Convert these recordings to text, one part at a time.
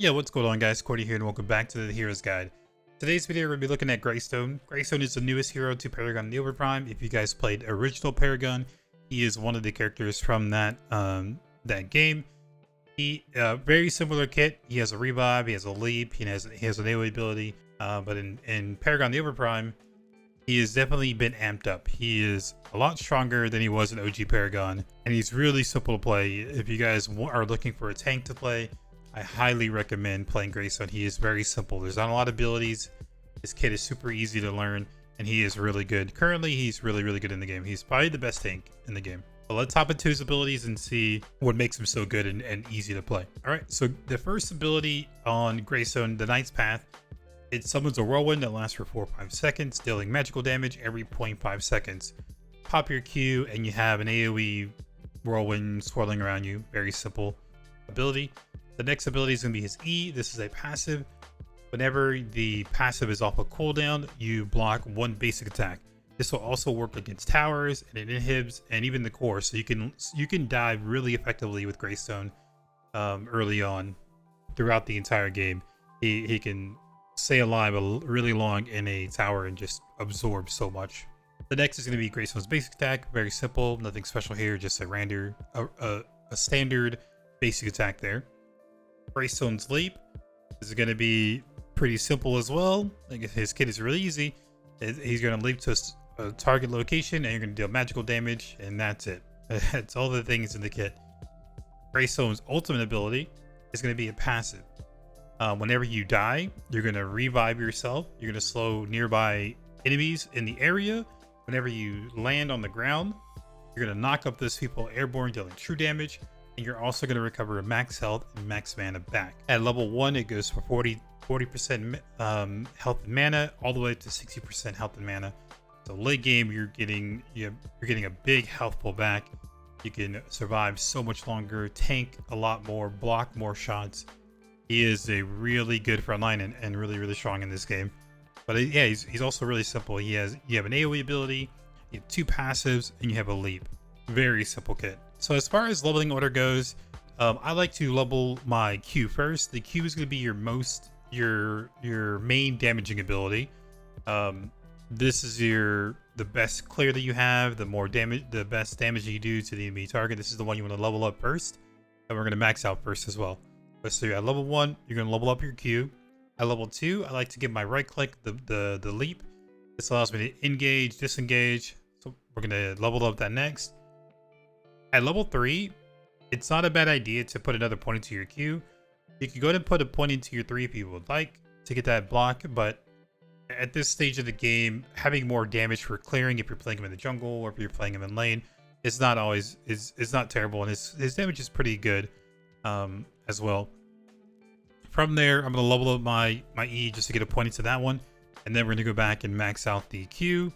Yeah, what's going on, guys? Cordy here, and welcome back to the Hero's Guide. Today's video, we're going to be looking at Greystone. Greystone is the newest hero to Paragon The Overprime. If you guys played original Paragon, he is one of the characters from that game. He very similar kit. He has a revive, he has a leap, he has an AoE ability. But in Paragon The Overprime, he has definitely been amped up. He is a lot stronger than he was in OG Paragon, and he's really simple to play. If you guys are looking for a tank to play, I highly recommend playing Greystone. He is very simple. There's not a lot of abilities. His kit is super easy to learn, and he is really good. Currently, he's really good in the game. He's probably the best tank in the game. But let's hop into his abilities and see what makes him so good and easy to play. All right, so the first ability on Greystone, the Knight's Path, it summons a whirlwind that lasts for 4 or 5 seconds, dealing magical damage every 0.5 seconds. Pop your Q, and you have an AoE whirlwind swirling around you. Very simple ability. The next ability is going to be his E. This is a passive. Whenever the passive is off a cooldown, you block one basic attack. This will also work against towers, and it inhibits and even the core. So you can dive really effectively with Greystone early on throughout the entire game. He can stay alive really long in a tower and just absorb so much. The next is going to be Greystone's basic attack. Very simple, nothing special here, just a standard basic attack there. Greystone's leap is going to be pretty simple as well. Like, his kit is really easy. He's going to leap to a target location, and you're going to deal magical damage, and that's it. That's all the things in the kit. Greystone's ultimate ability is going to be a passive. Whenever you die, you're going to revive yourself. You're going to slow nearby enemies in the area. Whenever you land on the ground, you're going to knock up those people airborne, dealing true damage. And you're also going to recover max health and max mana back. At level 1, it goes for 40% health and mana, all the way to 60% health and mana. So late game, you're getting a big health pull back. You can survive so much longer, tank a lot more, block more shots. He is a really good frontline and really strong in this game. But yeah, he's also really simple. You have an AoE ability, you have 2 passives, and you have a leap. Very simple kit. So as far as leveling order goes, I like to level my Q first. The Q is going to be your main damaging ability. This is the best clear that you have, the best damage you do to the enemy target. This is the one you want to level up first, and we're going to max out first as well. So at level 1, you're going to level up your Q. At level 2, I like to give my right click the leap. This allows me to engage, disengage. So we're going to level up that next. At level 3, it's not a bad idea to put another point into your Q. You can go ahead and put a point into your 3 if you would like to get that block, but at this stage of the game, having more damage for clearing if you're playing him in the jungle or if you're playing him in lane is not terrible, and his damage is pretty good as well. From there, I'm going to level up my E just to get a point into that one, and then we're going to go back and max out the Q.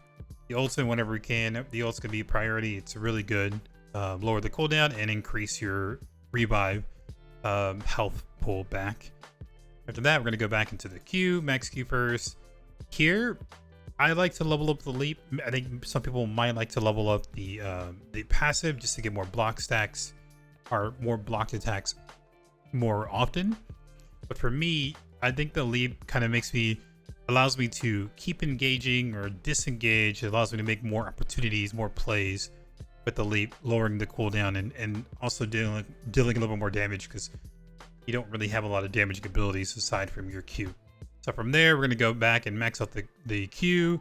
The ultimate whenever we can. The ult's going to be a priority. It's really good. Lower the cooldown and increase your revive health pull back. After that, we're going to go back into the Q, max Q first. Here, I like to level up the leap. I think some people might like to level up the passive just to get more block stacks or more blocked attacks more often. But for me, I think the leap kind of allows me to keep engaging or disengage. It allows me to make more opportunities, more plays with the leap, lowering the cooldown and also dealing a little more damage, because you don't really have a lot of damaging abilities aside from your Q. So from there, we're going to go back and max out the Q,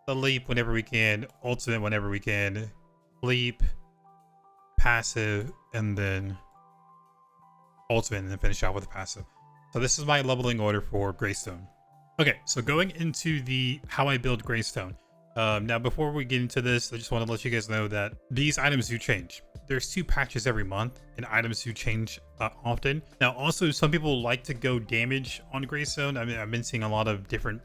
the leap whenever we can, ultimate whenever we can, leap, passive, and then ultimate, and then finish out with the passive. So this is my leveling order for Greystone. Okay, so going into how I build Greystone. Now, before we get into this, I just want to let you guys know that these items do change. There's 2 patches every month, and items do change often. Now, also, some people like to go damage on Greystone. I mean, I've been seeing a lot of different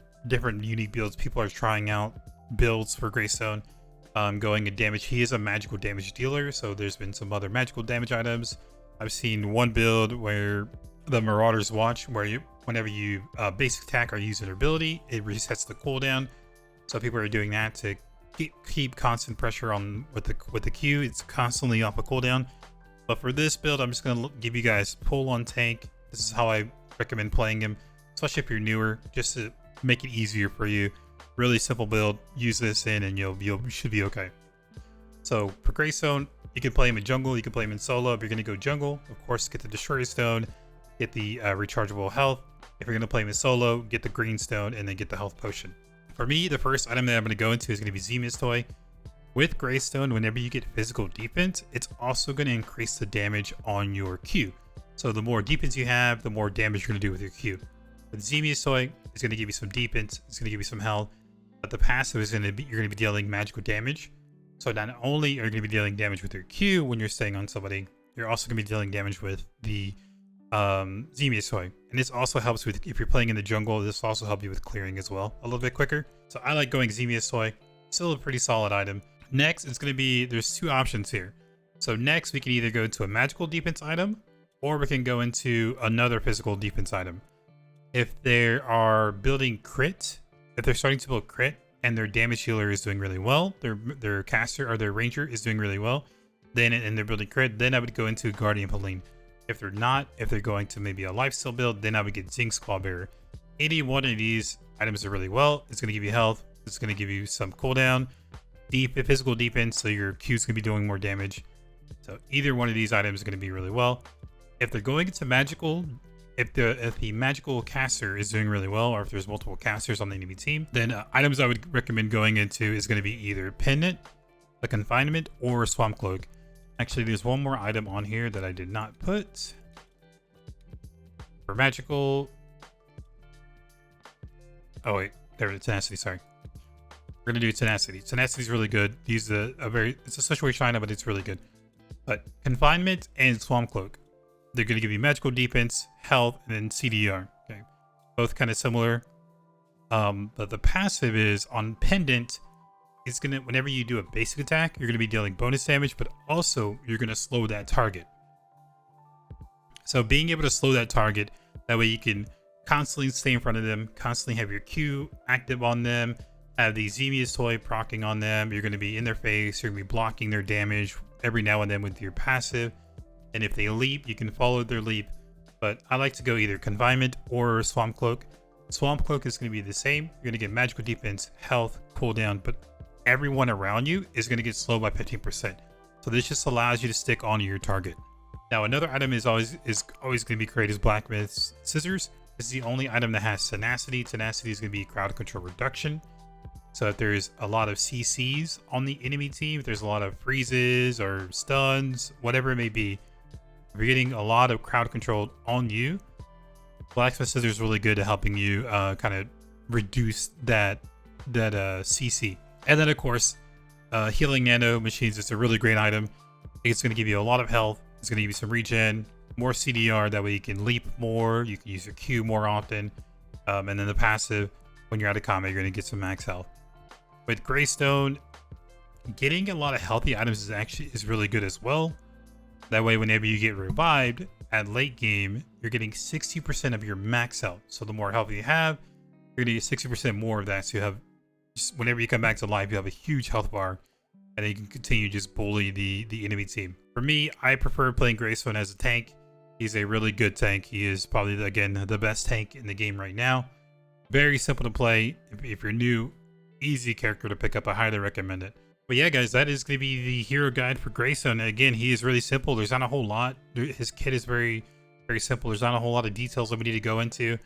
unique builds. People are trying out builds for Greystone, going in damage. He is a magical damage dealer, so there's been some other magical damage items. I've seen one build where the Marauder's Watch, where whenever you basic attack or use an ability, it resets the cooldown. So people are doing that to keep constant pressure on with the Q. It's constantly off a cooldown. But for this build, I'm just gonna give you guys pull on tank. This is how I recommend playing him, especially if you're newer, just to make it easier for you. Really simple build. Use this in, and you should be okay. So for Greystone, you can play him in jungle. You can play him in solo. If you're gonna go jungle, of course, get the Destroyer Stone, get the rechargeable health. If you're gonna play him in solo, get the green stone, and then get the health potion. For me, the first item that I'm gonna go into is gonna be Xemia's Toy. With Greystone, whenever you get physical defense, it's also gonna increase the damage on your Q. So the more defense you have, the more damage you're gonna do with your Q. With Xemia's Toy, it's gonna give you some defense. It's gonna give you some health. But the passive is you're gonna be dealing magical damage. So not only are you gonna be dealing damage with your Q when you're staying on somebody, you're also gonna be dealing damage with the Xemia's Toy. And this also helps with, if you're playing in the jungle, this will also help you with clearing as well a little bit quicker. So I like going Xemia's Toy. Still a pretty solid item. Next, it's going to be, there's two options here. So next, we can either go to a magical defense item, or we can go into another physical defense item. If they are building crit, if they're starting to build crit, and their damage healer is doing really well, their caster or their ranger is doing really well, then and they're building crit, then I would go into Guardian Paladin. If they're not, if they're going to maybe a lifesteal build, then I would get Zing's Claw Bearer. Any one of these items are really well. It's going to give you health. It's going to give you some cooldown, deep physical defense, so your Q's going to be doing more damage. So either one of these items is going to be really well. If they're going into magical, if the magical caster is doing really well, or if there's multiple casters on the enemy team, then items I would recommend going into is going to be either Pendant, a Confinement, or a Swamp Cloak. Actually, there's one more item on here that I did not put. For magical... Oh wait, there it is, Tenacity, sorry. We're gonna do Tenacity. Tenacity is really good. These are it's a situation item, but it's really good. But Confinement and Swamp Cloak, they're gonna give you magical defense, health, and then CDR. Okay, both kind of similar. But the passive is on Pendant. It's gonna, whenever you do a basic attack, you're gonna be dealing bonus damage, but also you're gonna slow that target. So being able to slow that target, that way you can constantly stay in front of them, constantly have your Q active on them, have the Xemia's Toy proccing on them. You're gonna be in their face. You're gonna be blocking their damage every now and then with your passive. And if they leap, you can follow their leap. But I like to go either Confinement or Swamp Cloak. Swamp Cloak is gonna be the same. You're gonna get magical defense, health, cooldown, but everyone around you is going to get slowed by 15%. So this just allows you to stick onto your target. Now another item is always going to be created as Blacksmith's Scissors. This is the only item that has Tenacity. Tenacity is going to be crowd control reduction. So if there's a lot of CCs on the enemy team, if there's a lot of freezes or stuns, whatever it may be, if you're getting a lot of crowd control on you, Blacksmith Scissors is really good at helping you kind of reduce that CC. And then, of course, Healing Nano Machines is a really great item. It's going to give you a lot of health. It's going to give you some regen, more CDR. That way you can leap more. You can use your Q more often. And then the passive, when you're out of combat, you're going to get some max health. With Greystone, getting a lot of healthy items is really good as well. That way, whenever you get revived at late game, you're getting 60% of your max health. So the more health you have, you're going to get 60% more of that. So you have, just whenever you come back to life, you have a huge health bar, and then you can continue to just bully the enemy team. For me, I prefer playing Greystone as a tank. He's a really good tank. He is probably, again, the best tank in the game right now. Very simple to play. If you're new, easy character to pick up. I highly recommend it. But yeah, guys, that is going to be the hero guide for Greystone. Again, he is really simple. There's not a whole lot. His kit is very, very simple. There's not a whole lot of details that we need to go into.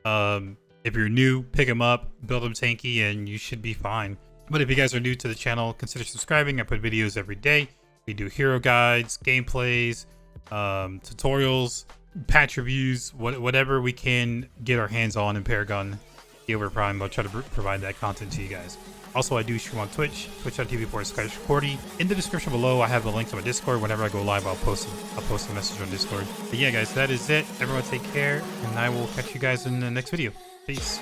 If you're new, pick him up, build him tanky, and you should be fine. But if you guys are new to the channel, consider subscribing. I put videos every day. We do hero guides, gameplays, tutorials, patch reviews, whatever we can get our hands on in Paragon The Overprime. I'll try to provide that content to you guys. Also, I do stream on Twitch, twitch.tv/Cordy. In the description below, I have the link to my Discord. Whenever I go live, I'll post a message on Discord. But yeah, guys, that is it. Everyone take care, and I will catch you guys in the next video. Peace.